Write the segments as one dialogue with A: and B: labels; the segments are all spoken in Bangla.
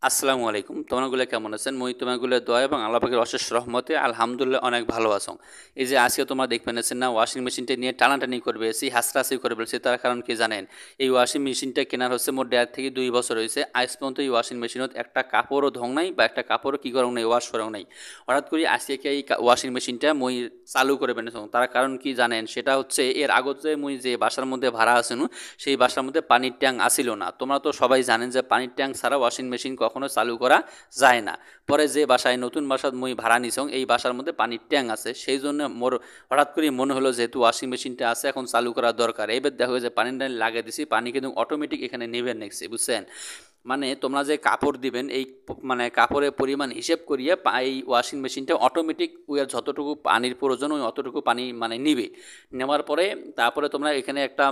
A: আসসালামু আলাইকুম। তোমাগুলো কেমন আছেন? মুই তোমাগুলো দোয়া এবং আল্লাহ পাকের অশেষ রহমতে আলহামদুলিল্লাহ অনেক ভালো আছো। এই যে আজকে তোমরা দেখবেন আছেন না ওয়াশিং মেশিনটা নিয়ে টানাটানি করবে, সেই হাসরাহাসি করে বলছে, তার কারণ কি জানেন? এই ওয়াশিং মেশিনটা কেনার হচ্ছে মোট ১.৫ থেকে ২ বছর হয়েছে। আজ পর্যন্ত এই ওয়াশিং মেশিনত একটা কাপড়ও ধোং নাই বা একটা কাপড়ও কি করং নাই, ওয়াশ করং নাই। হঠাৎ করে আজকে কি এই ওয়াশিং মেশিনটা মই চালু করে বেনেছ। তার কারণ কি জানেন? সেটা হচ্ছে এর আগত যে মুই যে বাসার মধ্যে ভাড়া আছেনু, সেই বাসার মধ্যে পানির ট্যাঙ্ক আসিল না। তোমরা তো সবাই জানেন যে পানির ট্যাঙ্ক ছাড়া ওয়াশিং মেশিন কখনো চালু করা যায় না। পরে যে বাসায় নতুন বাসা মুই ভাড়া নিছং, এই বাসার মধ্যে পানির ট্যাঙ্ক আছে, সেই জন্য মোর হঠাৎ করে মনে হলো যেহেতু ওয়াশিং মেশিনটা আছে এখন চালু করা দরকার। এবার দেখো যে পানি টানি লাগিয়ে দিছি, পানি কিন্তু অটোমেটিক এখানে নেবে নেছে, বুঝছেন? মানে তোমরা যে কাপড় দিবেন এই মানে কাপড়ের পরিমাণ হিসেব করিয়ে এই ওয়াশিং মেশিনটা অটোমেটিক ওই যতটুকু পানির প্রয়োজন ওই অতটুকু পানি মানে নিবে। নেওয়ার পরে তারপরে তোমরা এখানে একটা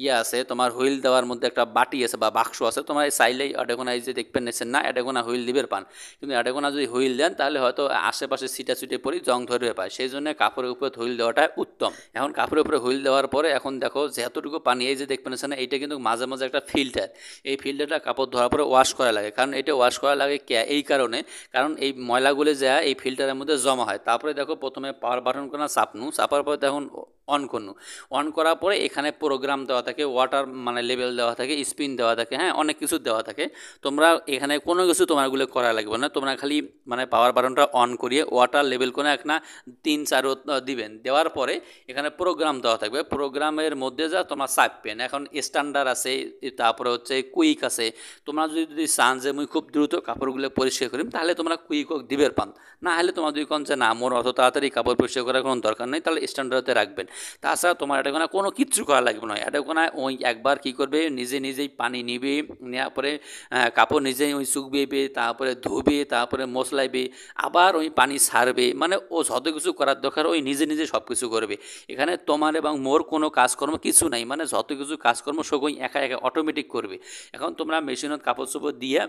A: ইয়ে আছে, তোমার হুইল দেওয়ার মধ্যে একটা বাটি আছে বা বাক্স আছে, তোমার চাইলেই এডেগোনা এই যে দেখবেন নেছেন না, এডেগোনা হুইল দিবের পান। কিন্তু এডেগোনা যদি হুইল দেন তাহলে হয়তো আশেপাশে ছিটা ছুটে পড়ি জং ধরবে পায়, সেই জন্য কাপড়ের উপরে হুইল দেওয়াটা উত্তম। এখন কাপড়ের উপরে হুইল দেওয়ার পরে এখন দেখো যেতটুকু পানি এই যে দেখবেন না, এইটা কিন্তু মাঝে মাঝে একটা ফিল্টার, এই ফিল্টারটা কাপড় ধোয়ার পরে ওয়াশ করা লাগে। কারণ এটা ওয়াশ করা লাগে এই কারণে, কারণ এই ময়লাগুলো যা এই ফিল্টারের মধ্যে জমা হয়। তারপরে দেখো প্রথমে পাওয়ার বাটন করা চাপার পরে দেখুন অন করনু। অন করার পরে এখানে প্রোগ্রাম দেওয়া থাকে, ওয়াটার মানে লেভেল দেওয়া থাকে, স্পিন দেওয়া থাকে, হ্যাঁ অনেক কিছু দেওয়া থাকে। তোমরা এখানে কোনো কিছু তোমারগুলো করা লাগবে না, তোমরা খালি মানে পাওয়ার বাটনটা অন করিয়ে ওয়াটার লেভেল করে একটা ৩-৪ দিবেন। দেওয়ার পরে এখানে প্রোগ্রাম দেওয়া থাকবে, প্রোগ্রামের মধ্যে যা তোমরা চাপবেন। এখন স্ট্যান্ডার্ড আছে, তারপরে হচ্ছে কুইক আছে। তোমরা যদি চান যে মুই খুব দ্রুত কাপড়গুলো পরিষ্কার করিম, তাহলে তোমরা কুইক দিবের পান। না হলে তোমার যদি কোন যে না মোর অত তাড়াতাড়ি কাপড় পরিষ্কার করার কোনো দরকার নেই, তাহলে স্ট্যান্ডার্ডে রাখবেন। তাছাড়া তোমার এটা কোনো কিচ্ছু করা লাগবে না। এটা ওই একবার কি করবে, নিজে নিজেই পানি নিবে, নেওয়ার পরে কাপড় নিজেই ওই শুকবে, তারপরে ধুবে, তারপরে মশলাইবে, আবার ওই পানি ছাড়বে। মানে ও যত কিছু করার দরকার ওই নিজে নিজে সব কিছু করবে। এখানে তোমার এবং মোর কোনো কাজকর্ম কিছু নাই, মানে যত কিছু কাজকর্ম সব ওই একা একা অটোমেটিক করবে। এখন তোমরা মেশিনত কাপড় চোপড় দিয়ে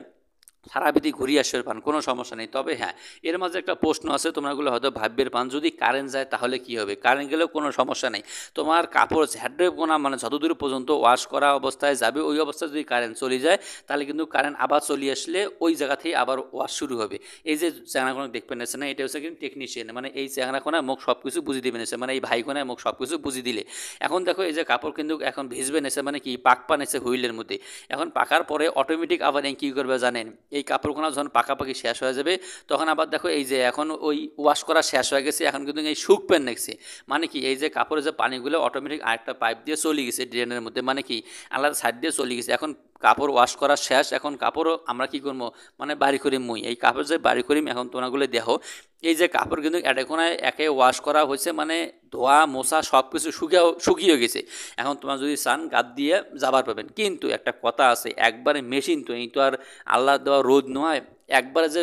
A: সারা বিধি ঘুরিয়ে আসবে পান, কোনো সমস্যা নেই। তবে হ্যাঁ, এর মাঝে একটা প্রশ্ন আছে, তোমরাগুলো হয়তো ভাববের পান যদি কারেন্ট যায় তাহলে কি হবে? কারেন্ট গেলেও কোনো সমস্যা নেই। তোমার কাপড় ঝাড়বে কোনা মানে যতদূর পর্যন্ত ওয়াশ করা অবস্থায় যাবে, ওই অবস্থায় যদি কারেন্ট চলে যায় তাহলে কিন্তু কারেন্ট আবার চলে আসলে ওই জায়গা থেকে আবার ওয়াশ শুরু হবে। এই যে চ্যাংরাখোনা দেখবেন না, এটা হচ্ছে কিন্তু টেকনিশিয়ান, মানে এই চ্যাংরাখোনা মুখ সব কিছু বুঝিয়ে দেবেন, মানে এই ভাইখোনায় মুখ সব কিছু বুঝিয়ে দিলে। এখন দেখো এই যে কাপড় কিন্তু এখন ভিজবে নেছে, মানে কি পাক পানেছে হুইলের মধ্যে। এখন পাকার পরে অটোমেটিক আবার কী করবে জানেন? এই কাপড়গুলো যখন পাকাপাকি শেষ হয়ে যাবে তখন আবার দেখো এই যে এখন ওই ওয়াশ করা শেষ হয়ে গেছে, এখন কিন্তু এই শুকবেন নেছে। মানে কি এই যে কাপড়ের যে পানিগুলো অটোমেটিক আরেকটা পাইপ দিয়ে চলে গেছে ড্রেনের মধ্যে, মানে কি আলাদা সাইড দিয়ে চলে গেছে। এখন কাপড় ওয়াশ করা শেষ, এখন কাপড়ও আমরা কি করবো মানে বাড়ি করি মুই এই কাপড় যে বাড়ি করিম। এখন তোনাগুলো দেখো এই যে কাপড় কিন্তু এটাকোনায় একে ওয়াশ করা হয়েছে, মানে ধোয়া মোছা সব কিছু শুকিয়ে গেছে। এখন তোমার যদি চান গাদ দিয়ে যাবার পাবেন। কিন্তু একটা কথা আছে, একবারে মেশিন তো এই তো আর আল্লাহ দেওয়া রোদ নয়, একবারে যে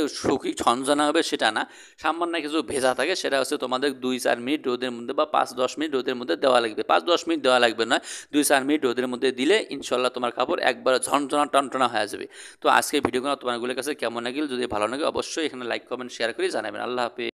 A: ঝনঝনা হবে সেটা না। সামান্য কিছু ভেজা থাকে, সেটা হচ্ছে তোমাদের ২-৪ মিনিট রোদের মধ্যে বা ৫-১০ মিনিট রোদের মধ্যে দেওয়া লাগবে। ৫-১০ মিনিট দেওয়া লাগবে না, ২-৪ মিনিট রোদের মধ্যে দিলে ইনশাল্লাহ তোমার কাপড় একবারে ঝনঝনা টনটনা হয়ে যাবে। তো আজকে ভিডিওগুলো তোমারগুলোর কাছে কেমন লাগিল, যদি ভালো লাগে অবশ্যই এখানে লাইক কমেন্ট শেয়ার করে জানাবেন। আল্লাহ হাফেজ।